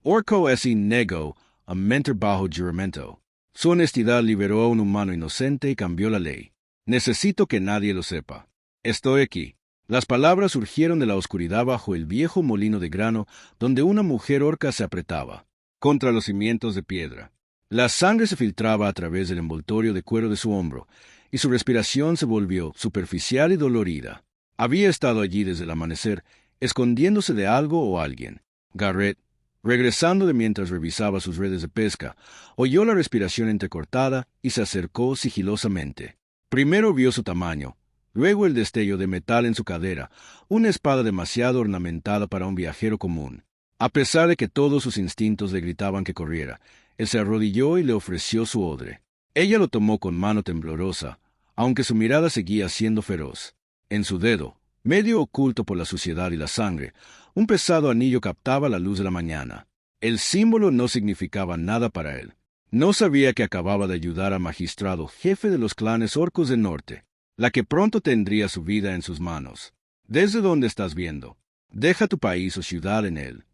Orko es negó a mentir bajo juramento. Su honestidad liberó a un humano inocente y cambió la ley. Necesito que nadie lo sepa. Estoy aquí. Las palabras surgieron de la oscuridad bajo el viejo molino de grano, donde una mujer orca se apretaba contra los cimientos de piedra. La sangre se filtraba a través del envoltorio de cuero de su hombro, y su respiración se volvió superficial y dolorida. Había estado allí desde el amanecer, escondiéndose de algo o alguien. Garrett, regresando de mientras revisaba sus redes de pesca, oyó la respiración entrecortada y se acercó sigilosamente. Primero vio su tamaño, luego el destello de metal en su cadera, una espada demasiado ornamentada para un viajero común. A pesar de que todos sus instintos le gritaban que corriera, él se arrodilló y le ofreció su odre. Ella lo tomó con mano temblorosa, aunque su mirada seguía siendo feroz. En su dedo, medio oculto por la suciedad y la sangre, un pesado anillo captaba la luz de la mañana. El símbolo no significaba nada para él. No sabía que acababa de ayudar al magistrado jefe de los clanes orcos del norte, la que pronto tendría su vida en sus manos. ¿Desde dónde estás viendo? Deja tu país o ciudad en él.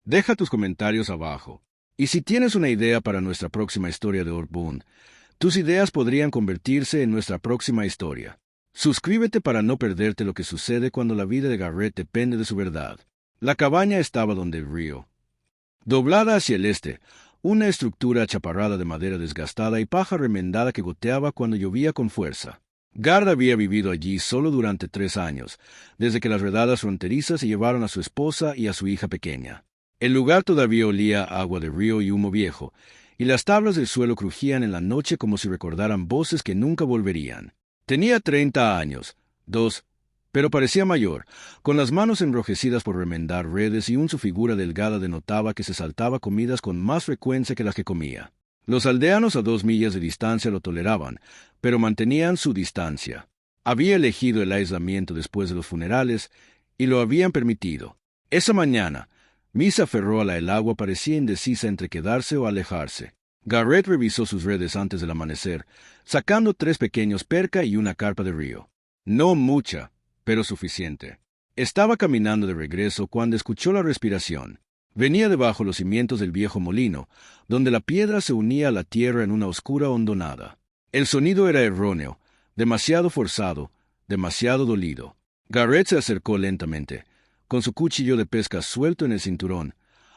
Deja tus comentarios abajo. Y si tienes una idea para nuestra próxima historia de Orkbund, tus ideas podrían convertirse en nuestra próxima historia. Suscríbete para no perderte lo que sucede cuando la vida de Garrett depende de su verdad. La cabaña estaba donde el río. Doblada hacia el este, una estructura achaparrada de madera desgastada y paja remendada que goteaba cuando llovía con fuerza. Gard había vivido allí solo durante 3 años, desde que las redadas fronterizas se llevaron a su esposa y a su hija pequeña. El lugar todavía olía a agua de río y humo viejo, y las tablas del suelo crujían en la noche como si recordaran voces que nunca volverían. Tenía 30 años, pero parecía mayor, con las manos enrojecidas por remendar redes y su figura delgada denotaba que se saltaba comidas con más frecuencia que las que comía. Los aldeanos a 2 millas de distancia lo toleraban, pero mantenían su distancia. Había elegido el aislamiento después de los funerales, y lo habían permitido. Esa mañana, Misa aferró a el agua, parecía indecisa entre quedarse o alejarse. Garrett revisó sus redes antes del amanecer, sacando 3 pequeños perca y una carpa de río. No mucha, pero suficiente. Estaba caminando de regreso cuando escuchó la respiración. Venía debajo los cimientos del viejo molino, donde la piedra se unía a la tierra en una oscura hondonada. El sonido era erróneo, demasiado forzado, demasiado dolido. Garrett se acercó lentamente, con su cuchillo de pesca suelto en el cinturón,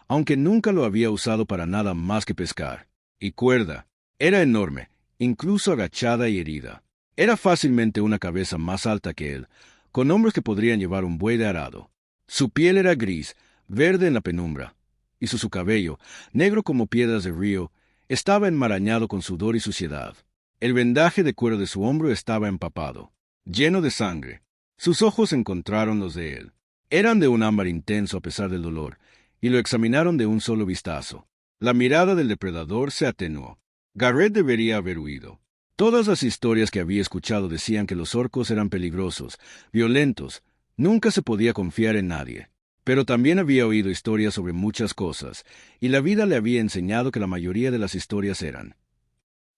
aunque nunca lo había usado para nada más que pescar. Y cuerda. Era enorme, incluso agachada y herida. Era fácilmente una cabeza más alta que él, con hombros que podrían llevar un buey de arado. Su piel era gris, verde en la penumbra, y su cabello, negro como piedras de río, estaba enmarañado con sudor y suciedad. El vendaje de cuero de su hombro estaba empapado, lleno de sangre. Sus ojos encontraron los de él. Eran de un ámbar intenso a pesar del dolor, y lo examinaron de un solo vistazo. La mirada del depredador se atenuó. Garrett debería haber huido. Todas las historias que había escuchado decían que los orcos eran peligrosos, violentos, nunca se podía confiar en nadie. Pero también había oído historias sobre muchas cosas, y la vida le había enseñado que la mayoría de las historias eran.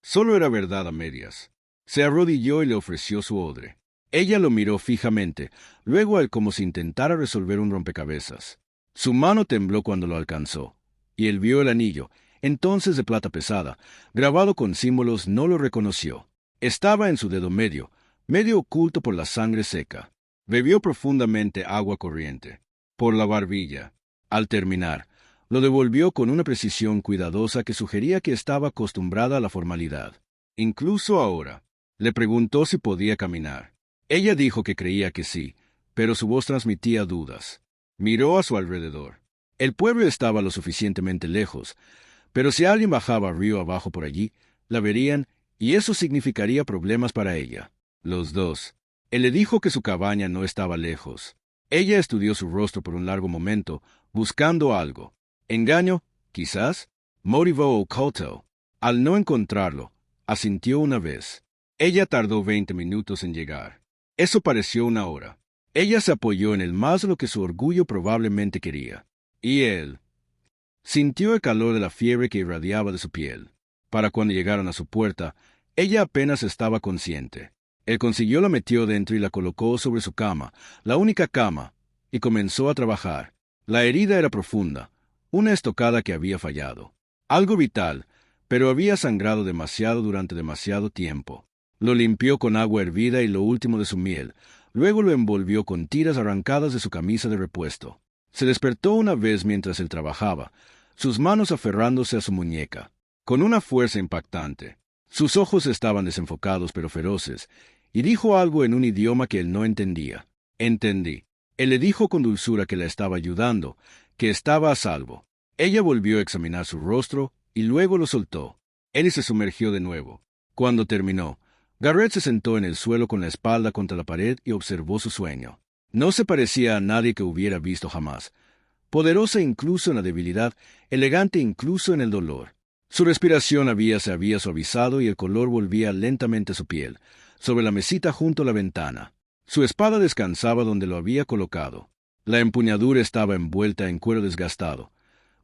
Solo era verdad a medias. Se arrodilló y le ofreció su odre. Ella lo miró fijamente, luego a él como si intentara resolver un rompecabezas. Su mano tembló cuando lo alcanzó, y él vio el anillo, entonces de plata pesada, grabado con símbolos. No lo reconoció. Estaba en su dedo medio oculto por la sangre seca. Bebió profundamente agua corriente, por la barbilla. Al terminar, lo devolvió con una precisión cuidadosa que sugería que estaba acostumbrada a la formalidad. Incluso ahora, le preguntó si podía caminar. Ella dijo que creía que sí, pero su voz transmitía dudas. Miró a su alrededor. El pueblo estaba lo suficientemente lejos, pero si alguien bajaba río abajo por allí, la verían, y eso significaría problemas para ella. Los dos. Él le dijo que su cabaña no estaba lejos. Ella estudió su rostro por un largo momento, buscando algo. ¿Engaño? Quizás. Motivo oculto. Al no encontrarlo, asintió una vez. Ella tardó 20 minutos en llegar. Eso pareció una hora. Ella se apoyó en él más de lo que su orgullo probablemente quería. Y él sintió el calor de la fiebre que irradiaba de su piel. Para cuando llegaron a su puerta, ella apenas estaba consciente. Él consiguió la metió dentro y la colocó sobre su cama, la única cama, y comenzó a trabajar. La herida era profunda, una estocada que había fallado. Algo vital, pero había sangrado demasiado durante demasiado tiempo. Lo limpió con agua hervida y lo último de su miel. Luego lo envolvió con tiras arrancadas de su camisa de repuesto. Se despertó una vez mientras él trabajaba, sus manos aferrándose a su muñeca, con una fuerza impactante. Sus ojos estaban desenfocados pero feroces, y dijo algo en un idioma que él no entendía. Entendí. Él le dijo con dulzura que la estaba ayudando, que estaba a salvo. Ella volvió a examinar su rostro y luego lo soltó. Él se sumergió de nuevo. Cuando terminó, Garrett se sentó en el suelo con la espalda contra la pared y observó su sueño. No se parecía a nadie que hubiera visto jamás. Poderosa incluso en la debilidad, elegante incluso en el dolor. Su respiración se había suavizado y el color volvía lentamente a su piel, sobre la mesita junto a la ventana. Su espada descansaba donde lo había colocado. La empuñadura estaba envuelta en cuero desgastado,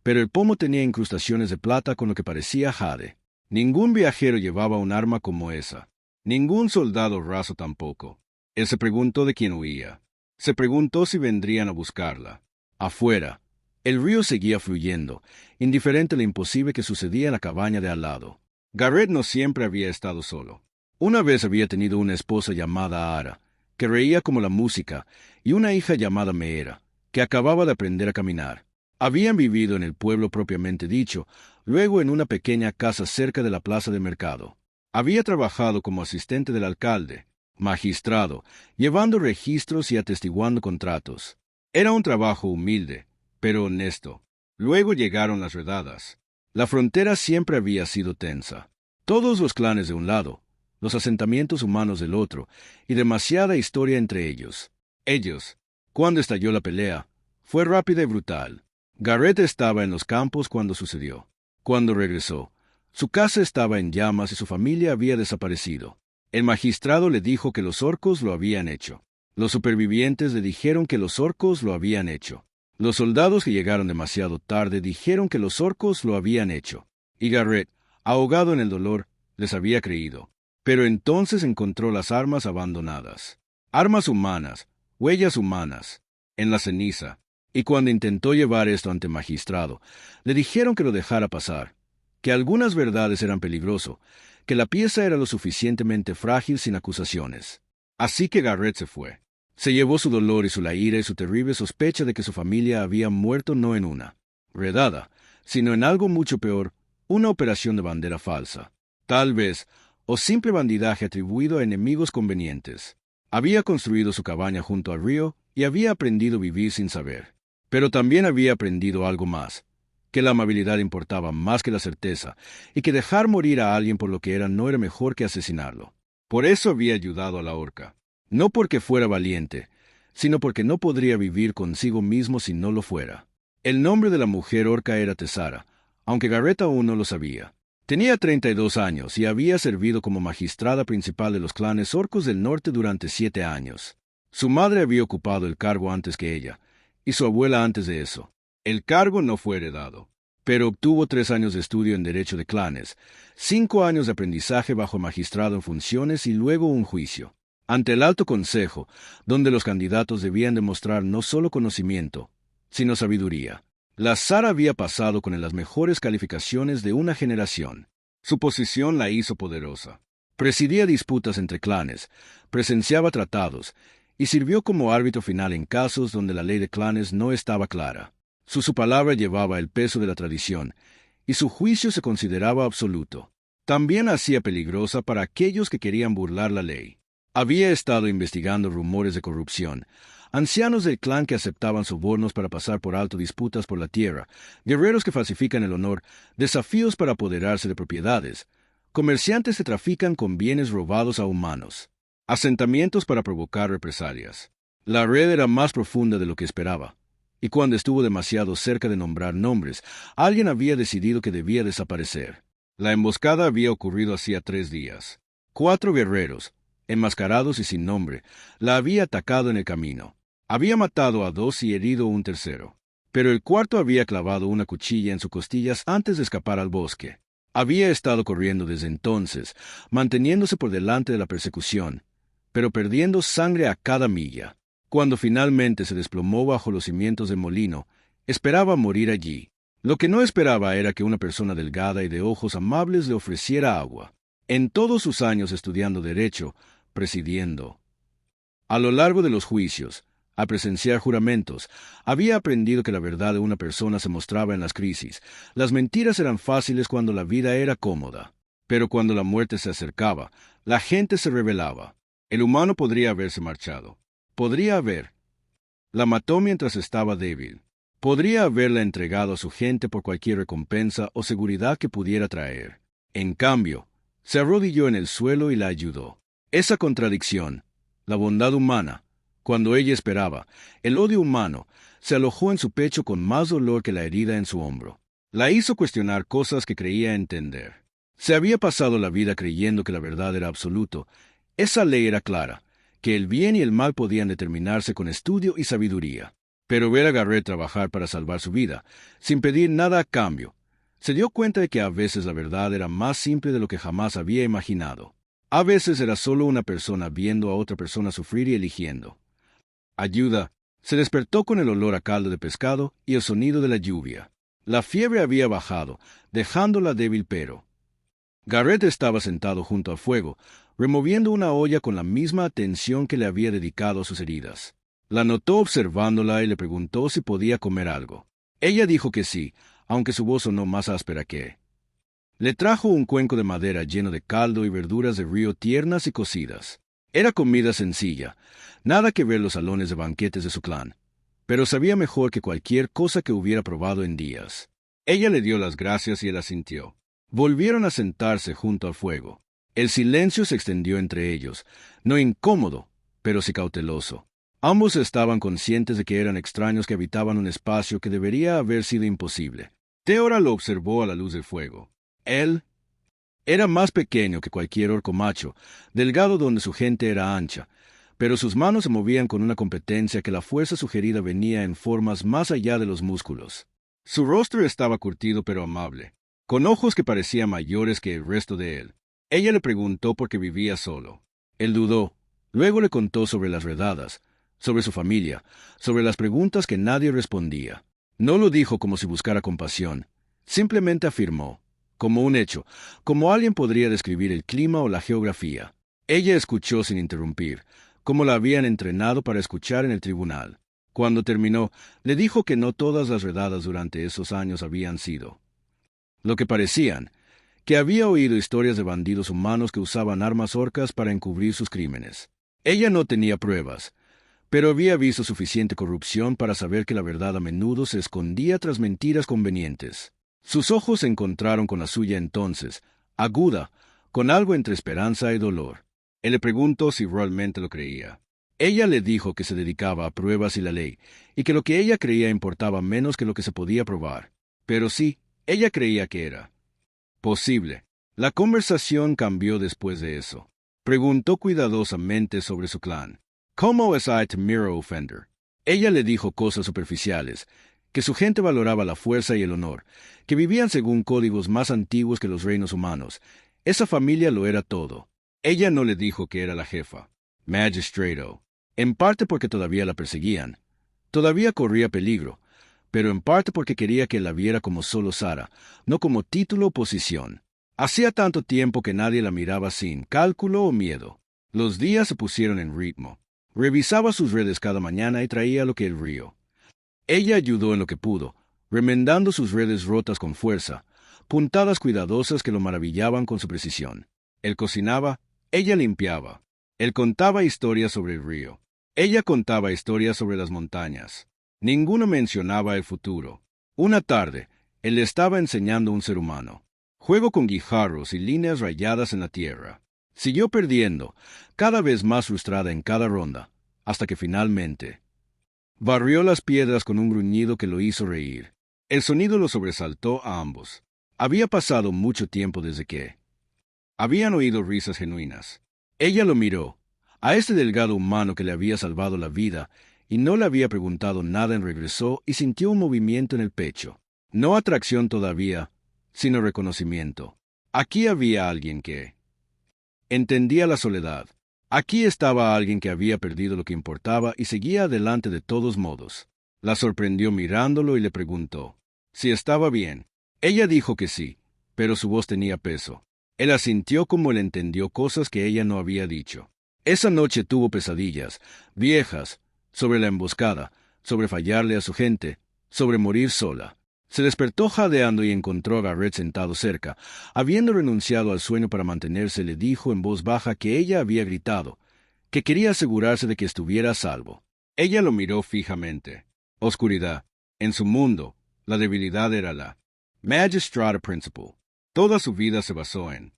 pero el pomo tenía incrustaciones de plata con lo que parecía jade. Ningún viajero llevaba un arma como esa. Ningún soldado raso tampoco. Él se preguntó de quién huía. Se preguntó si vendrían a buscarla. Afuera, el río seguía fluyendo, indiferente a lo imposible que sucedía en la cabaña de al lado. Garrett no siempre había estado solo. Una vez había tenido una esposa llamada Ara, que reía como la música, y una hija llamada Meera, que acababa de aprender a caminar. Habían vivido en el pueblo propiamente dicho, luego en una pequeña casa cerca de la plaza de mercado. Había trabajado como asistente del alcalde, magistrado, llevando registros y atestiguando contratos. Era un trabajo humilde, pero honesto. Luego llegaron las redadas. La frontera siempre había sido tensa. Todos los clanes de un lado, los asentamientos humanos del otro, y demasiada historia entre ellos. Cuando estalló la pelea, fue rápida y brutal. Garrett estaba en los campos cuando sucedió. Cuando regresó, su casa estaba en llamas y su familia había desaparecido. El magistrado le dijo que los orcos lo habían hecho. Los supervivientes le dijeron que los orcos lo habían hecho. Los soldados que llegaron demasiado tarde dijeron que los orcos lo habían hecho. Y Garrett, ahogado en el dolor, les había creído. Pero entonces encontró las armas abandonadas. Armas humanas, huellas humanas, en la ceniza. Y cuando intentó llevar esto ante el magistrado, le dijeron que lo dejara pasar, que algunas verdades eran peligrosas, que la pieza era lo suficientemente frágil sin acusaciones. Así que Garrett se fue. Se llevó su dolor y su ira y su terrible sospecha de que su familia había muerto no en una redada, sino en algo mucho peor, una operación de bandera falsa. Tal vez, o simple bandidaje atribuido a enemigos convenientes. Había construido su cabaña junto al río y había aprendido a vivir sin saber. Pero también había aprendido algo más, que la amabilidad importaba más que la certeza, y que dejar morir a alguien por lo que era no era mejor que asesinarlo. Por eso había ayudado a la orca. No porque fuera valiente, sino porque no podría vivir consigo mismo si no lo fuera. El nombre de la mujer orca era Tessara, aunque Garrett aún no lo sabía. Tenía 32 años y había servido como magistrada principal de los clanes orcos del norte durante 7 años. Su madre había ocupado el cargo antes que ella, y su abuela antes de eso. El cargo no fue heredado, pero obtuvo 3 años de estudio en Derecho de Clanes, 5 años de aprendizaje bajo magistrado en funciones y luego un juicio, ante el Alto Consejo, donde los candidatos debían demostrar no solo conocimiento, sino sabiduría. La Sara había pasado con las mejores calificaciones de una generación. Su posición la hizo poderosa. Presidía disputas entre clanes, presenciaba tratados, y sirvió como árbitro final en casos donde la ley de clanes no estaba clara. Su palabra llevaba el peso de la tradición, y su juicio se consideraba absoluto. También hacía peligrosa para aquellos que querían burlar la ley. Había estado investigando rumores de corrupción, ancianos del clan que aceptaban sobornos para pasar por alto disputas por la tierra, guerreros que falsifican el honor, desafíos para apoderarse de propiedades, comerciantes que trafican con bienes robados a humanos, asentamientos para provocar represalias. La red era más profunda de lo que esperaba, y cuando estuvo demasiado cerca de nombrar nombres, alguien había decidido que debía desaparecer. La emboscada había ocurrido hacía 3 días. 4 guerreros, enmascarados y sin nombre, la había atacado en el camino. Había matado a 2 y herido a un tercero. Pero el cuarto había clavado una cuchilla en sus costillas antes de escapar al bosque. Había estado corriendo desde entonces, manteniéndose por delante de la persecución, pero perdiendo sangre a cada milla. Cuando finalmente se desplomó bajo los cimientos del molino, esperaba morir allí. Lo que no esperaba era que una persona delgada y de ojos amables le ofreciera agua. En todos sus años estudiando derecho, presidiendo a lo largo de los juicios, a presenciar juramentos, había aprendido que la verdad de una persona se mostraba en las crisis. Las mentiras eran fáciles cuando la vida era cómoda, pero cuando la muerte se acercaba, la gente se rebelaba. El humano podría haberse marchado. Podría haber. La mató mientras estaba débil. Podría haberla entregado a su gente por cualquier recompensa o seguridad que pudiera traer. En cambio, se arrodilló en el suelo y la ayudó. Esa contradicción, la bondad humana, cuando ella esperaba, el odio humano, se alojó en su pecho con más dolor que la herida en su hombro. La hizo cuestionar cosas que creía entender. Se había pasado la vida creyendo que la verdad era absoluto. Esa ley era clara, que el bien y el mal podían determinarse con estudio y sabiduría. Pero ver a Garrett trabajar para salvar su vida, sin pedir nada a cambio, se dio cuenta de que a veces la verdad era más simple de lo que jamás había imaginado. A veces era solo una persona viendo a otra persona sufrir y eligiendo ayuda. Se despertó con el olor a caldo de pescado y el sonido de la lluvia. La fiebre había bajado, dejándola débil pero Garrett estaba sentado junto al fuego, removiendo una olla con la misma atención que le había dedicado a sus heridas. La notó observándola y le preguntó si podía comer algo. Ella dijo que sí, aunque su voz sonó más áspera que. Le trajo un cuenco de madera lleno de caldo y verduras de río tiernas y cocidas. Era comida sencilla, nada que ver los salones de banquetes de su clan, pero sabía mejor que cualquier cosa que hubiera probado en días. Ella le dio las gracias y él asintió. Volvieron a sentarse junto al fuego. El silencio se extendió entre ellos, no incómodo, pero sí cauteloso. Ambos estaban conscientes de que eran extraños que habitaban un espacio que debería haber sido imposible. Teora lo observó a la luz del fuego. Él era más pequeño que cualquier orco macho, delgado donde su gente era ancha, pero sus manos se movían con una competencia que la fuerza sugerida venía en formas más allá de los músculos. Su rostro estaba curtido pero amable, con ojos que parecían mayores que el resto de él. Ella le preguntó por qué vivía solo. Él dudó. Luego le contó sobre las redadas, sobre su familia, sobre las preguntas que nadie respondía. No lo dijo como si buscara compasión. Simplemente afirmó, como un hecho, como alguien podría describir el clima o la geografía. Ella escuchó sin interrumpir, como la habían entrenado para escuchar en el tribunal. Cuando terminó, le dijo que no todas las redadas durante esos años habían sido lo que parecían, que había oído historias de bandidos humanos que usaban armas orcas para encubrir sus crímenes. Ella no tenía pruebas, pero había visto suficiente corrupción para saber que la verdad a menudo se escondía tras mentiras convenientes. Sus ojos se encontraron con la suya entonces, aguda, con algo entre esperanza y dolor. Él le preguntó si realmente lo creía. Ella le dijo que se dedicaba a pruebas y la ley, y que lo que ella creía importaba menos que lo que se podía probar. Pero sí, ella creía que era posible. La conversación cambió después de eso. Preguntó cuidadosamente sobre su clan. ¿Cómo es Temiro Offender? Ella le dijo cosas superficiales, que su gente valoraba la fuerza y el honor, que vivían según códigos más antiguos que los reinos humanos. Esa familia lo era todo. Ella no le dijo que era la jefa, Magistrato, en parte porque todavía la perseguían. Todavía corría peligro, pero en parte porque quería que la viera como solo Sara, no como título o posición. Hacía tanto tiempo que nadie la miraba sin cálculo o miedo. Los días se pusieron en ritmo. Revisaba sus redes cada mañana y traía lo que el río. Ella ayudó en lo que pudo, remendando sus redes rotas con fuerza, puntadas cuidadosas que lo maravillaban con su precisión. Él cocinaba, ella limpiaba. Él contaba historias sobre el río. Ella contaba historias sobre las montañas. Ninguno mencionaba el futuro. Una tarde, él le estaba enseñando a un ser humano. Juego con guijarros y líneas rayadas en la tierra. Siguió perdiendo, cada vez más frustrada en cada ronda, hasta que finalmente barrió las piedras con un gruñido que lo hizo reír. El sonido lo sobresaltó a ambos. Había pasado mucho tiempo desde que habían oído risas genuinas. Ella lo miró, a este delgado humano que le había salvado la vida, y no le había preguntado nada en regreso y sintió un movimiento en el pecho. No atracción todavía, sino reconocimiento. Aquí había alguien que entendía la soledad. Aquí estaba alguien que había perdido lo que importaba y seguía adelante de todos modos. La sorprendió mirándolo y le preguntó, si estaba bien. Ella dijo que sí, pero su voz tenía peso. Él asintió como él entendió cosas que ella no había dicho. Esa noche tuvo pesadillas, viejas, sobre la emboscada, sobre fallarle a su gente, sobre morir sola. Se despertó jadeando y encontró a Garrett sentado cerca. Habiendo renunciado al sueño para mantenerse, le dijo en voz baja que ella había gritado, que quería asegurarse de que estuviera a salvo. Ella lo miró fijamente. Oscuridad. En su mundo, la debilidad era la Magistrata Principle. Toda su vida se basó en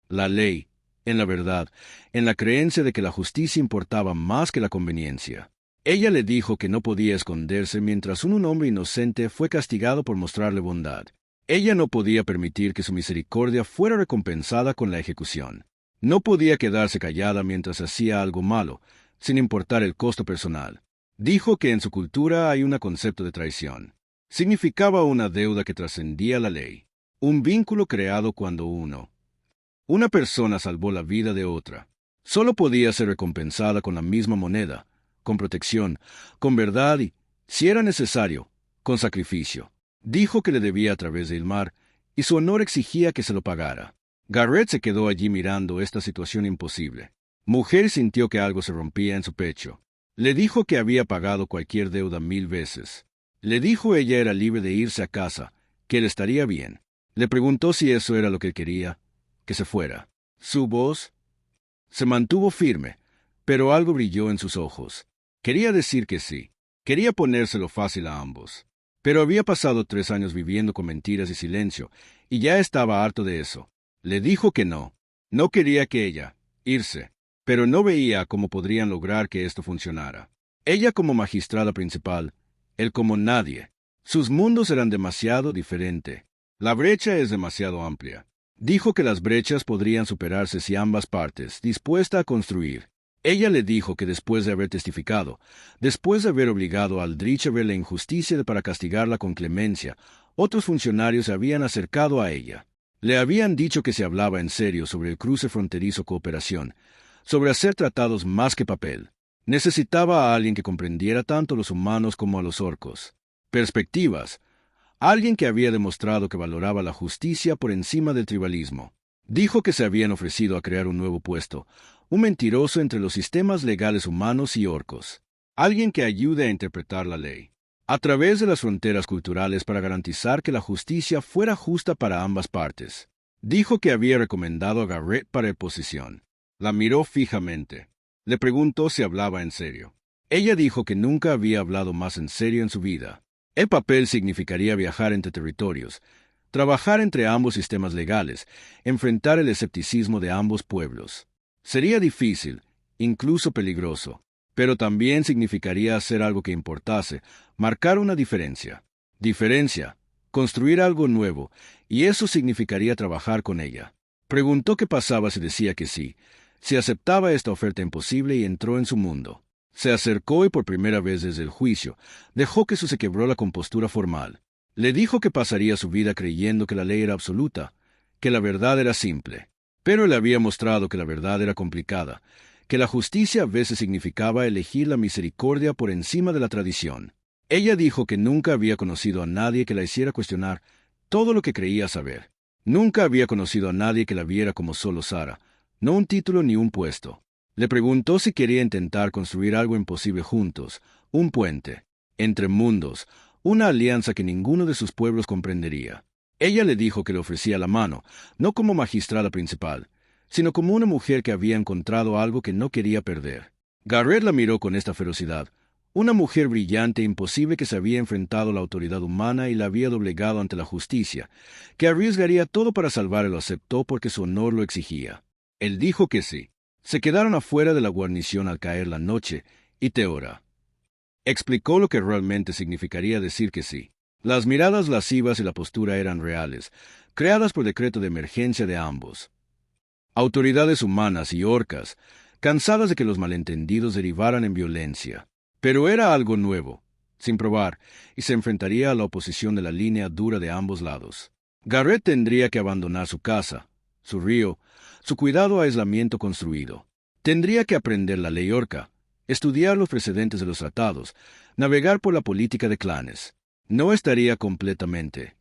la ley, en la verdad, en la creencia de que la justicia importaba más que la conveniencia. Ella le dijo que no podía esconderse mientras un hombre inocente fue castigado por mostrarle bondad. Ella no podía permitir que su misericordia fuera recompensada con la ejecución. No podía quedarse callada mientras hacía algo malo, sin importar el costo personal. Dijo que en su cultura hay un concepto de traición. Significaba una deuda que trascendía la ley, un vínculo creado cuando una persona salvó la vida de otra. Solo podía ser recompensada con la misma moneda, con protección, con verdad y, si era necesario, con sacrificio. Dijo que le debía a través del mar, y su honor exigía que se lo pagara. Garrett se quedó allí mirando esta situación imposible. Mujer sintió que algo se rompía en su pecho. Le dijo que había pagado cualquier deuda 1000 veces. Le dijo ella era libre de irse a casa, que él estaría bien. Le preguntó si eso era lo que él quería, que se fuera. Su voz se mantuvo firme, pero algo brilló en sus ojos. Quería decir que sí. Quería ponérselo fácil a ambos. Pero había pasado 3 años viviendo con mentiras y silencio, y ya estaba harto de eso. Le dijo que no. No quería que ella irse, pero no veía cómo podrían lograr que esto funcionara. Ella como magistrada principal, él como nadie. Sus mundos eran demasiado diferentes. La brecha es demasiado amplia. Dijo que las brechas podrían superarse si ambas partes, dispuesta a construir. Ella le dijo que después de haber testificado, después de haber obligado a Aldrich a ver la injusticia para castigarla con clemencia, otros funcionarios se habían acercado a ella. Le habían dicho que se hablaba en serio sobre el cruce fronterizo cooperación, sobre hacer tratados más que papel. Necesitaba a alguien que comprendiera tanto a los humanos como a los orcos. Perspectivas. Alguien que había demostrado que valoraba la justicia por encima del tribalismo. Dijo que se habían ofrecido a crear un nuevo puesto, un mentiroso entre los sistemas legales humanos y orcos. Alguien que ayude a interpretar la ley a través de las fronteras culturales para garantizar que la justicia fuera justa para ambas partes. Dijo que había recomendado a Garrett para la posición. La miró fijamente. Le preguntó si hablaba en serio. Ella dijo que nunca había hablado más en serio en su vida. El papel significaría viajar entre territorios, trabajar entre ambos sistemas legales, enfrentar el escepticismo de ambos pueblos. Sería difícil, incluso peligroso, pero también significaría hacer algo que importase, marcar una diferencia. Diferencia, construir algo nuevo, y eso significaría trabajar con ella. Preguntó qué pasaba si decía que sí, si aceptaba esta oferta imposible y entró en su mundo. Se acercó y por primera vez desde el juicio, dejó que se quebró la compostura formal. Le dijo que pasaría su vida creyendo que la ley era absoluta, que la verdad era simple. Pero le había mostrado que la verdad era complicada, que la justicia a veces significaba elegir la misericordia por encima de la tradición. Ella dijo que nunca había conocido a nadie que la hiciera cuestionar todo lo que creía saber. Nunca había conocido a nadie que la viera como solo Sara, no un título ni un puesto. Le preguntó si quería intentar construir algo imposible juntos, un puente, entre mundos, una alianza que ninguno de sus pueblos comprendería. Ella le dijo que le ofrecía la mano, no como magistrada principal, sino como una mujer que había encontrado algo que no quería perder. Garrett la miró con esta ferocidad, una mujer brillante e imposible que se había enfrentado a la autoridad humana y la había doblegado ante la justicia, que arriesgaría todo para salvar y lo aceptó porque su honor lo exigía. Él dijo que sí. Se quedaron afuera de la guarnición al caer la noche, y Teora explicó lo que realmente significaría decir que sí. Las miradas lascivas y la postura eran reales, creadas por decreto de emergencia de ambos. Autoridades humanas y orcas, cansadas de que los malentendidos derivaran en violencia. Pero era algo nuevo, sin probar, y se enfrentaría a la oposición de la línea dura de ambos lados. Garrett tendría que abandonar su casa, su río, su cuidado a aislamiento construido. Tendría que aprender la ley orca, estudiar los precedentes de los tratados, navegar por la política de clanes. No estaría completamente.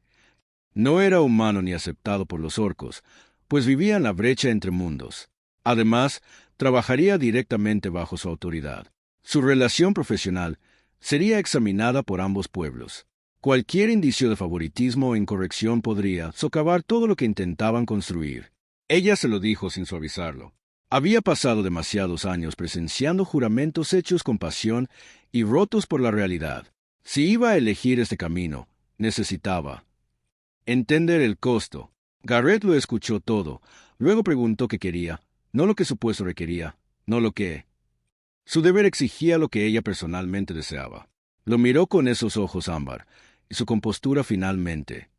No era humano ni aceptado por los orcos, pues vivía en la brecha entre mundos. Además, trabajaría directamente bajo su autoridad. Su relación profesional sería examinada por ambos pueblos. Cualquier indicio de favoritismo o incorrección podría socavar todo lo que intentaban construir. Ella se lo dijo sin suavizarlo. Había pasado demasiados años presenciando juramentos hechos con pasión y rotos por la realidad. Si iba a elegir este camino, necesitaba entender el costo. Garrett lo escuchó todo, luego preguntó qué quería, no lo que su puesto requería, no lo que su deber exigía, lo que ella personalmente deseaba. Lo miró con esos ojos ámbar, y su compostura finalmente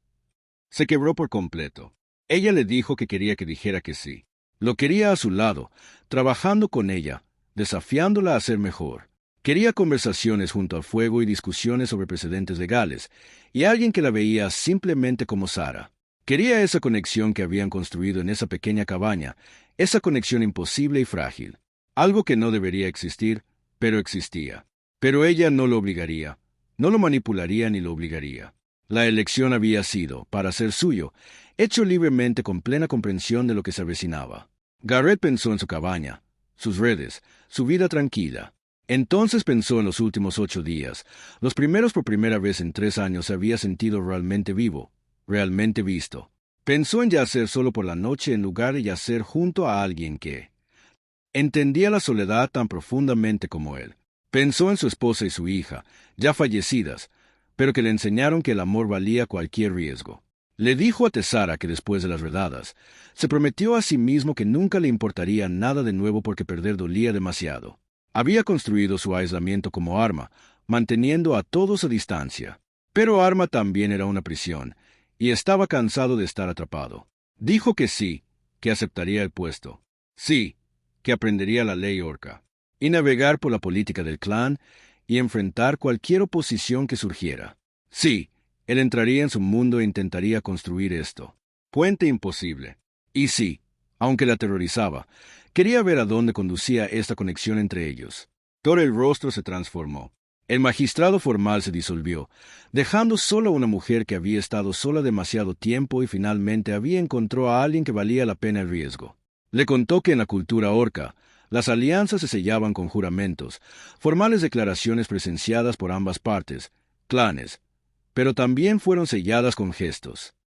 se quebró por completo. Ella le dijo que quería que dijera que sí. Lo quería a su lado, trabajando con ella, desafiándola a ser mejor. Quería conversaciones junto al fuego y discusiones sobre precedentes legales, y alguien que la veía simplemente como Sara. Quería esa conexión que habían construido en esa pequeña cabaña, esa conexión imposible y frágil. Algo que no debería existir, pero existía. Pero ella no lo obligaría, no lo manipularía ni lo obligaría. La elección había sido, para ser suyo, hecho libremente con plena comprensión de lo que se avecinaba. Garrett pensó en su cabaña, sus redes, su vida tranquila. Entonces pensó en los últimos 8 días. Los primeros por primera vez en 3 años se había sentido realmente vivo, realmente visto. Pensó en yacer solo por la noche en lugar de yacer junto a alguien que entendía la soledad tan profundamente como él. Pensó en su esposa y su hija, ya fallecidas, pero que le enseñaron que el amor valía cualquier riesgo. Le dijo a Tessara que después de las redadas, se prometió a sí mismo que nunca le importaría nada de nuevo porque perder dolía demasiado. Había construido su aislamiento como arma, manteniendo a todos a distancia. Pero Arma también era una prisión, y estaba cansado de estar atrapado. Dijo que sí, que aceptaría el puesto. Sí, que aprendería la ley orca, y navegar por la política del clan, y enfrentar cualquier oposición que surgiera. Sí, él entraría en su mundo e intentaría construir esto. Puente imposible. Y sí, aunque la aterrorizaba, quería ver a dónde conducía esta conexión entre ellos. Todo el rostro se transformó. El magistrado formal se disolvió, dejando solo a una mujer que había estado sola demasiado tiempo y finalmente había encontrado a alguien que valía la pena el riesgo. Le contó que en la cultura orca, las alianzas se sellaban con juramentos, formales declaraciones presenciadas por ambas partes, clanes, pero también fueron selladas con gestos.